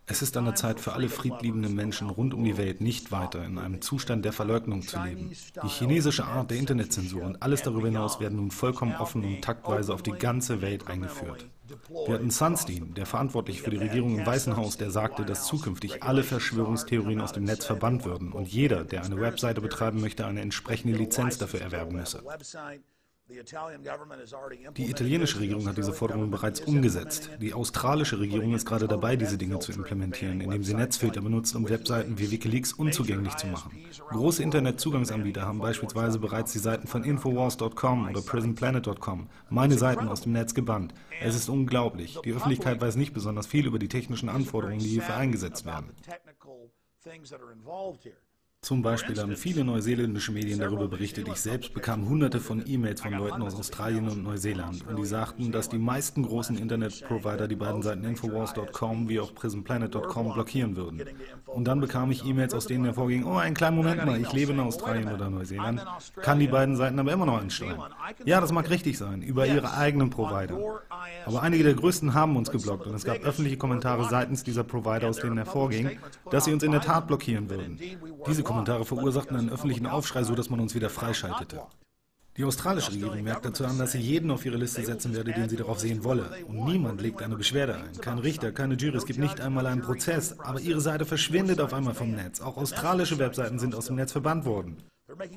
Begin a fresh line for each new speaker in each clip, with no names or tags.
Es ist an der Zeit für alle friedliebenden Menschen rund um die Welt nicht weiter in einem Zustand der Verleugnung zu leben. Die chinesische Art der Internetzensur und alles darüber hinaus werden nun vollkommen offen und taktweise auf die ganze Welt eingeführt. Wir hatten Sunstein, der verantwortlich für die Regierung im Weißen Haus, der sagte, dass zukünftig alle Verschwörungstheorien aus dem Netz verbannt würden und jeder, der eine Webseite betreiben möchte, eine entsprechende Lizenz dafür erwerben müsse. Die italienische Regierung hat diese Forderung bereits umgesetzt. Die australische Regierung ist gerade dabei, diese Dinge zu implementieren, indem sie Netzfilter benutzt, um Webseiten wie WikiLeaks unzugänglich zu machen. Große Internetzugangsanbieter haben beispielsweise bereits die Seiten von infowars.com oder prisonplanet.com, meine Seiten, aus dem Netz gebannt. Es ist unglaublich. Die Öffentlichkeit weiß nicht besonders viel über die technischen Anforderungen, die hierfür eingesetzt werden. Zum Beispiel haben viele neuseeländische Medien darüber berichtet. Ich selbst bekam hunderte von E-Mails von Leuten aus Australien und Neuseeland und die sagten, dass die meisten großen Internetprovider die beiden Seiten infowars.com wie auch prisonplanet.com blockieren würden. Und dann bekam ich E-Mails, aus denen hervorging, oh, einen kleinen Moment mal, ich lebe in Australien oder Neuseeland, kann die beiden Seiten aber immer noch ansteuern. Ja, das mag richtig sein, über ihre eigenen Provider. Aber einige der größten haben uns geblockt und es gab öffentliche Kommentare seitens dieser Provider, aus denen hervorging, dass sie uns in der Tat blockieren würden. Diese Kommentare verursachten einen öffentlichen Aufschrei, so dass man uns wieder freischaltete. Die australische Regierung merkt dazu an, dass sie jeden auf ihre Liste setzen werde, den sie darauf sehen wolle. Und niemand legt eine Beschwerde ein. Kein Richter, keine Jury, es gibt nicht einmal einen Prozess. Aber ihre Seite verschwindet auf einmal vom Netz. Auch australische Webseiten sind aus dem Netz verbannt worden.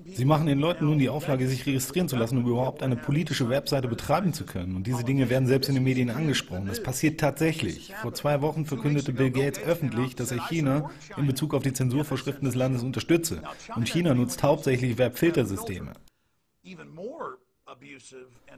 Sie machen den Leuten nun die Auflage, sich registrieren zu lassen, um überhaupt eine politische Webseite betreiben zu können. Und diese Dinge werden selbst in den Medien angesprochen. Das passiert tatsächlich. Vor 2 Wochen verkündete Bill Gates öffentlich, dass er China in Bezug auf die Zensurvorschriften des Landes unterstütze. Und China nutzt hauptsächlich Webfiltersysteme.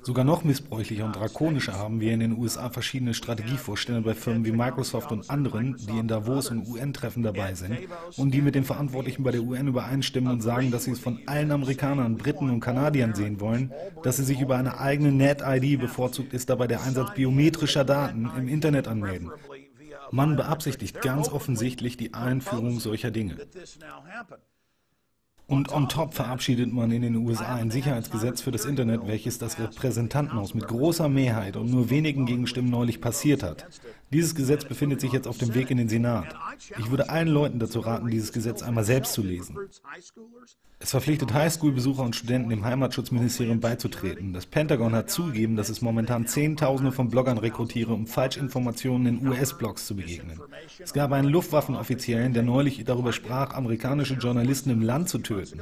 Sogar noch missbräuchlicher und drakonischer haben wir in den USA verschiedene Strategievorstände bei Firmen wie Microsoft und anderen, die in Davos und UN-Treffen dabei sind und die mit den Verantwortlichen bei der UN übereinstimmen und sagen, dass sie es von allen Amerikanern, Briten und Kanadiern sehen wollen, dass sie sich über eine eigene Net-ID, bevorzugt ist dabei der Einsatz biometrischer Daten, im Internet anmelden. Man beabsichtigt ganz offensichtlich die Einführung solcher Dinge. Und on top verabschiedet man in den USA ein Sicherheitsgesetz für das Internet, welches das Repräsentantenhaus mit großer Mehrheit und nur wenigen Gegenstimmen neulich passiert hat. Dieses Gesetz befindet sich jetzt auf dem Weg in den Senat. Ich würde allen Leuten dazu raten, dieses Gesetz einmal selbst zu lesen. Es verpflichtet Highschool-Besucher und Studenten, dem Heimatschutzministerium beizutreten. Das Pentagon hat zugegeben, dass es momentan Zehntausende von Bloggern rekrutiere, um Falschinformationen in US-Blogs zu begegnen. Es gab einen Luftwaffenoffiziellen, der neulich darüber sprach, amerikanische Journalisten im Land zu töten.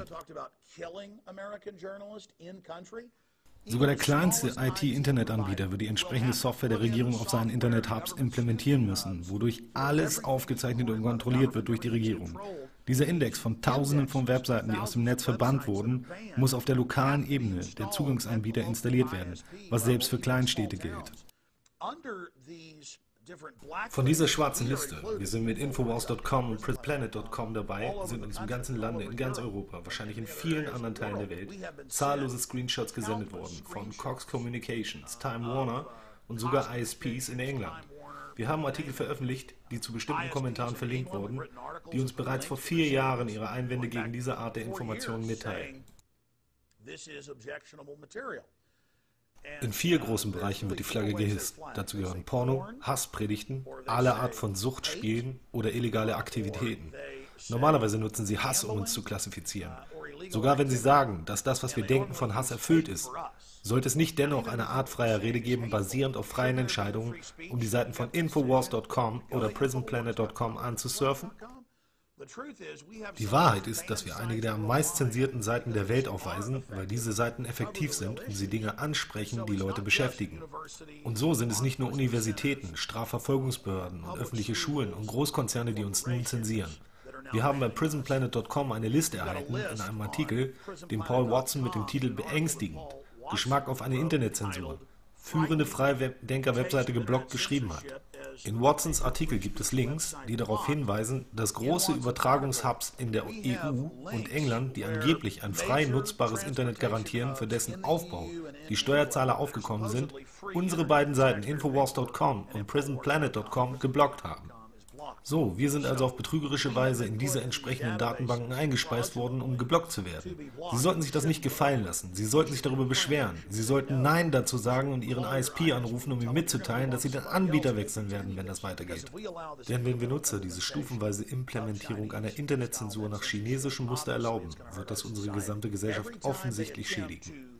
Sogar der kleinste IT-Internetanbieter wird die entsprechende Software der Regierung auf seinen Internet-Hubs implementieren müssen, wodurch alles aufgezeichnet und kontrolliert wird durch die Regierung. Dieser Index von Tausenden von Webseiten, die aus dem Netz verbannt wurden, muss auf der lokalen Ebene der Zugangsanbieter installiert werden, was selbst für Kleinstädte gilt. Von dieser schwarzen Liste, wir sind mit infowars.com und prisonplanet.com dabei, sind uns im ganzen Lande, in ganz Europa, wahrscheinlich in vielen anderen Teilen der Welt, zahllose Screenshots gesendet worden, von Cox Communications, Time Warner und sogar ISPs in England. Wir haben Artikel veröffentlicht, die zu bestimmten Kommentaren verlinkt wurden, die uns bereits vor 4 Jahren ihre Einwände gegen diese Art der Informationen mitteilen. In 4 großen Bereichen wird die Flagge gehisst. Dazu gehören Porno, Hasspredigten, alle Art von Suchtspielen oder illegale Aktivitäten. Normalerweise nutzen sie Hass, um uns zu klassifizieren. Sogar wenn sie sagen, dass das, was wir denken, von Hass erfüllt ist, sollte es nicht dennoch eine Art freier Rede geben, basierend auf freien Entscheidungen, um die Seiten von infowars.com oder prisonplanet.com anzusurfen? Die Wahrheit ist, dass wir einige der am meist zensierten Seiten der Welt aufweisen, weil diese Seiten effektiv sind und sie Dinge ansprechen, die Leute beschäftigen. Und so sind es nicht nur Universitäten, Strafverfolgungsbehörden und öffentliche Schulen und Großkonzerne, die uns nun zensieren. Wir haben bei prisonplanet.com eine Liste erhalten in einem Artikel, den Paul Watson mit dem Titel Beängstigend, Geschmack auf eine Internetzensur, führende Freidenker-Webseite geblockt geschrieben hat. In Watsons Artikel gibt es Links, die darauf hinweisen, dass große Übertragungshubs in der EU und England, die angeblich ein frei nutzbares Internet garantieren, für dessen Aufbau die Steuerzahler aufgekommen sind, unsere beiden Seiten infowars.com und prisonplanet.com geblockt haben. So, wir sind also auf betrügerische Weise in diese entsprechenden Datenbanken eingespeist worden, um geblockt zu werden. Sie sollten sich das nicht gefallen lassen. Sie sollten sich darüber beschweren. Sie sollten Nein dazu sagen und Ihren ISP anrufen, um ihm mitzuteilen, dass Sie den Anbieter wechseln werden, wenn das weitergeht. Denn wenn wir Nutzer diese stufenweise Implementierung einer Internetzensur nach chinesischem Muster erlauben, wird das unsere gesamte Gesellschaft offensichtlich schädigen.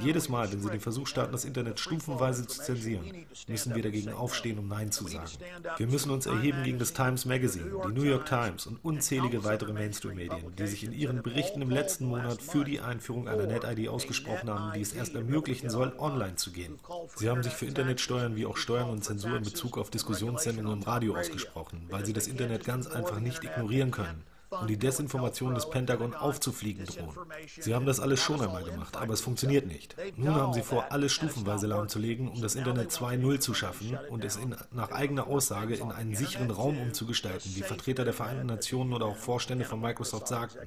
Jedes Mal, wenn Sie den Versuch starten, das Internet stufenweise zu zensieren, müssen wir dagegen aufstehen, um Nein zu sagen. Wir müssen uns erheben gegen das Times Magazine, die New York Times und unzählige weitere Mainstream-Medien, die sich in ihren Berichten im letzten Monat für die Einführung einer NetID ausgesprochen haben, die es erst ermöglichen soll, online zu gehen. Sie haben sich für Internetsteuern wie auch Steuern und Zensur in Bezug auf Diskussionssendungen im Radio ausgesprochen, weil sie das Internet ganz einfach nicht ignorieren können und die Desinformation des Pentagon aufzufliegen drohen. Sie haben das alles schon einmal gemacht, aber es funktioniert nicht. Nun haben sie vor, alles stufenweise lahmzulegen, um das Internet 2.0 zu schaffen und es nach eigener Aussage in einen sicheren Raum umzugestalten, wie Vertreter der Vereinten Nationen oder auch Vorstände von Microsoft sagten.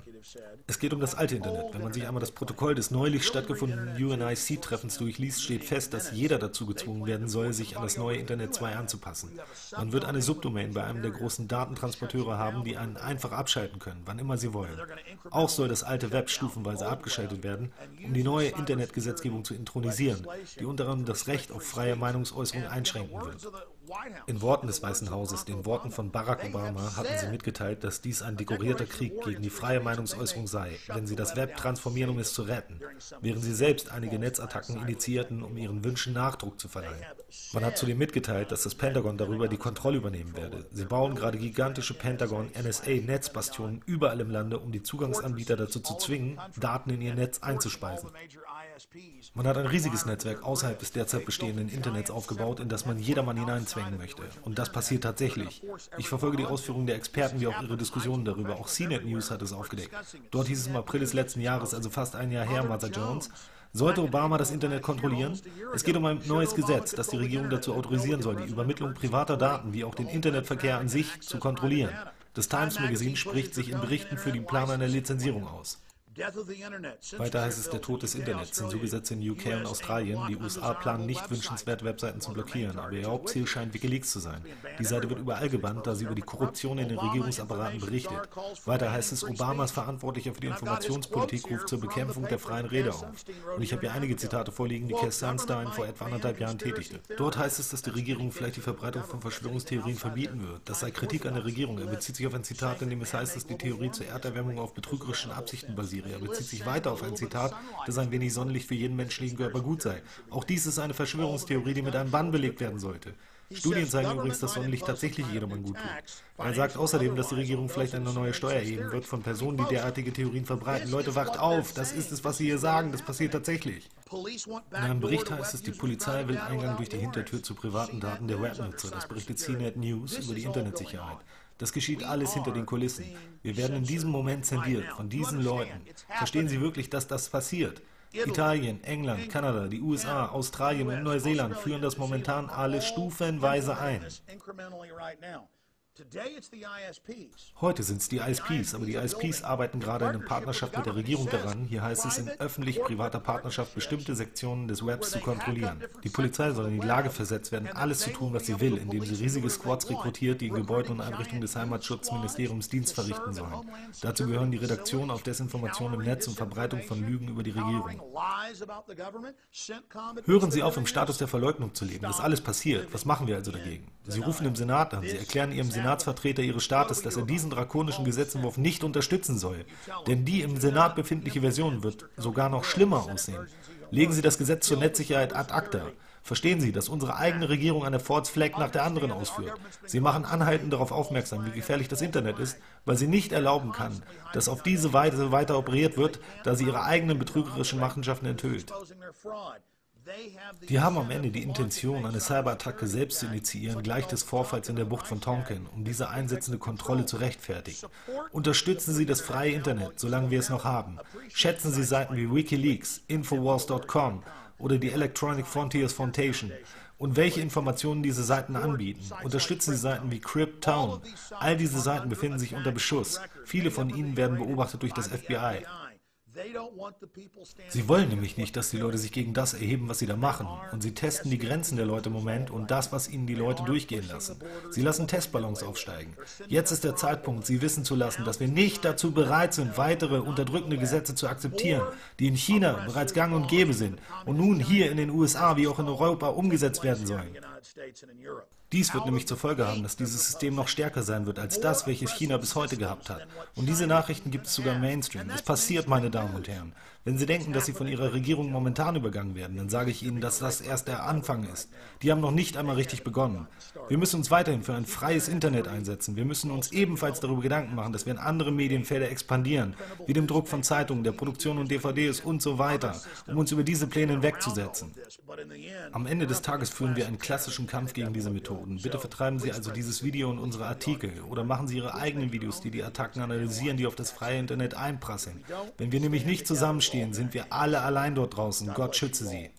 Es geht um das alte Internet. Wenn man sich einmal das Protokoll des neulich stattgefundenen UNIC-Treffens durchliest, steht fest, dass jeder dazu gezwungen werden soll, sich an das neue Internet 2 anzupassen. Man wird eine Subdomain bei einem der großen Datentransporteure haben, die einen einfach abschalten können, wann immer sie wollen. Auch soll das alte Web stufenweise abgeschaltet werden, um die neue Internetgesetzgebung zu intronisieren, die unter anderem das Recht auf freie Meinungsäußerung einschränken wird. In Worten des Weißen Hauses, den Worten von Barack Obama, hatten sie mitgeteilt, dass dies ein dekorierter Krieg gegen die freie Meinungsäußerung sei, wenn sie das Web transformieren, um es zu retten, während sie selbst einige Netzattacken initiierten, um ihren Wünschen Nachdruck zu verleihen. Man hat zudem mitgeteilt, dass das Pentagon darüber die Kontrolle übernehmen werde. Sie bauen gerade gigantische Pentagon-NSA-Netzbastionen überall im Lande, um die Zugangsanbieter dazu zu zwingen, Daten in ihr Netz einzuspeisen. Man hat ein riesiges Netzwerk außerhalb des derzeit bestehenden Internets aufgebaut, in das man jedermann hineinzwängen möchte. Und das passiert tatsächlich. Ich verfolge die Ausführungen der Experten wie auch ihre Diskussionen darüber. Auch CNET News hat es aufgedeckt. Dort hieß es im April des letzten Jahres, also fast ein Jahr her, Mother Jones, sollte Obama das Internet kontrollieren? Es geht um ein neues Gesetz, das die Regierung dazu autorisieren soll, die Übermittlung privater Daten wie auch den Internetverkehr an sich zu kontrollieren. Das Times Magazine spricht sich in Berichten für den Plan einer Lizenzierung aus. Weiter heißt es der Tod des Internets, Zensurgesetze in UK und Australien. Die USA planen nicht wünschenswerte Webseiten zu blockieren, aber ihr Hauptziel scheint WikiLeaks zu sein. Die Seite wird überall gebannt, da sie über die Korruption in den Regierungsapparaten berichtet. Weiter heißt es, Obamas Verantwortlicher für die Informationspolitik ruft zur Bekämpfung der freien Rede auf. Und ich habe hier einige Zitate vorliegen, die Cass Sunstein vor etwa 1,5 Jahren tätigte. Dort heißt es, dass die Regierung vielleicht die Verbreitung von Verschwörungstheorien verbieten wird. Das sei Kritik an der Regierung. Er bezieht sich auf ein Zitat, in dem es heißt, dass die Theorie zur Erderwärmung auf betrügerischen Absichten basiere. Er bezieht sich weiter auf ein Zitat, dass ein wenig Sonnenlicht für jeden menschlichen Körper gut sei. Auch dies ist eine Verschwörungstheorie, die mit einem Bann belegt werden sollte. Studien zeigen übrigens, dass Sonnenlicht tatsächlich jedermann gut tut. Er sagt außerdem, dass die Regierung vielleicht eine neue Steuer erheben wird von Personen, die derartige Theorien verbreiten. Leute, wacht auf! Das ist es, was Sie hier sagen. Das passiert tatsächlich. In einem Bericht heißt es, die Polizei will Eingang durch die Hintertür zu privaten Daten der Webnutzer. Das berichtet CNET News über die Internetsicherheit. Das geschieht alles hinter den Kulissen. Wir werden in diesem Moment zensiert von diesen Leuten. Verstehen Sie wirklich, dass das passiert? Italien, England, Kanada, die USA, Australien und Neuseeland führen das momentan alles stufenweise ein. Heute sind es die ISPs, aber die ISPs arbeiten gerade in Partnerschaft mit der Regierung daran, hier heißt es in öffentlich-privater Partnerschaft, bestimmte Sektionen des Webs zu kontrollieren. Die Polizei soll in die Lage versetzt werden, alles zu tun, was sie will, indem sie riesige Squads rekrutiert, die in Gebäuden und Einrichtungen des Heimatschutzministeriums Dienst verrichten sollen. Dazu gehören die Redaktion auf Desinformation im Netz und Verbreitung von Lügen über die Regierung. Hören Sie auf, im Status der Verleugnung zu leben. Das alles passiert. Was machen wir also dagegen? Sie rufen im Senat an, Sie erklären Ihrem Senatsvertreter Ihres Staates, dass er diesen drakonischen Gesetzentwurf nicht unterstützen soll. Denn die im Senat befindliche Version wird sogar noch schlimmer aussehen. Legen Sie das Gesetz zur Netzsicherheit ad acta. Verstehen Sie, dass unsere eigene Regierung eine False Flag nach der anderen ausführt. Sie machen anhaltend darauf aufmerksam, wie gefährlich das Internet ist, weil sie nicht erlauben kann, dass auf diese Weise weiter operiert wird, da sie ihre eigenen betrügerischen Machenschaften enthüllt. Die haben am Ende die Intention, eine Cyberattacke selbst zu initiieren, gleich des Vorfalls in der Bucht von Tonkin, um diese einsetzende Kontrolle zu rechtfertigen. Unterstützen Sie das freie Internet, solange wir es noch haben. Schätzen Sie Seiten wie WikiLeaks, Infowars.com oder die Electronic Frontiers Foundation und welche Informationen diese Seiten anbieten. Unterstützen Sie Seiten wie Cryptown. All diese Seiten befinden sich unter Beschuss. Viele von ihnen werden beobachtet durch das FBI. Sie wollen nämlich nicht, dass die Leute sich gegen das erheben, was sie da machen. Und sie testen die Grenzen der Leute im Moment und das, was ihnen die Leute durchgehen lassen. Sie lassen Testballons aufsteigen. Jetzt ist der Zeitpunkt, sie wissen zu lassen, dass wir nicht dazu bereit sind, weitere unterdrückende Gesetze zu akzeptieren, die in China bereits gang und gäbe sind und nun hier in den USA wie auch in Europa umgesetzt werden sollen. Dies wird nämlich zur Folge haben, dass dieses System noch stärker sein wird als das, welches China bis heute gehabt hat. Und diese Nachrichten gibt es sogar im Mainstream. Es passiert, meine Damen und Herren. Wenn Sie denken, dass Sie von Ihrer Regierung momentan übergangen werden, dann sage ich Ihnen, dass das erst der Anfang ist. Die haben noch nicht einmal richtig begonnen. Wir müssen uns weiterhin für ein freies Internet einsetzen. Wir müssen uns ebenfalls darüber Gedanken machen, dass wir in andere Medienfelder expandieren, wie dem Druck von Zeitungen, der Produktion und DVDs und so weiter, um uns über diese Pläne hinwegzusetzen. Am Ende des Tages führen wir einen klassischen Kampf gegen diese Methoden. Bitte vertreiben Sie also dieses Video und unsere Artikel oder machen Sie Ihre eigenen Videos, die die Attacken analysieren, die auf das freie Internet einprasseln. Wenn wir nämlich nicht zusammenstehen, sind wir alle allein dort draußen. Gott schütze Sie.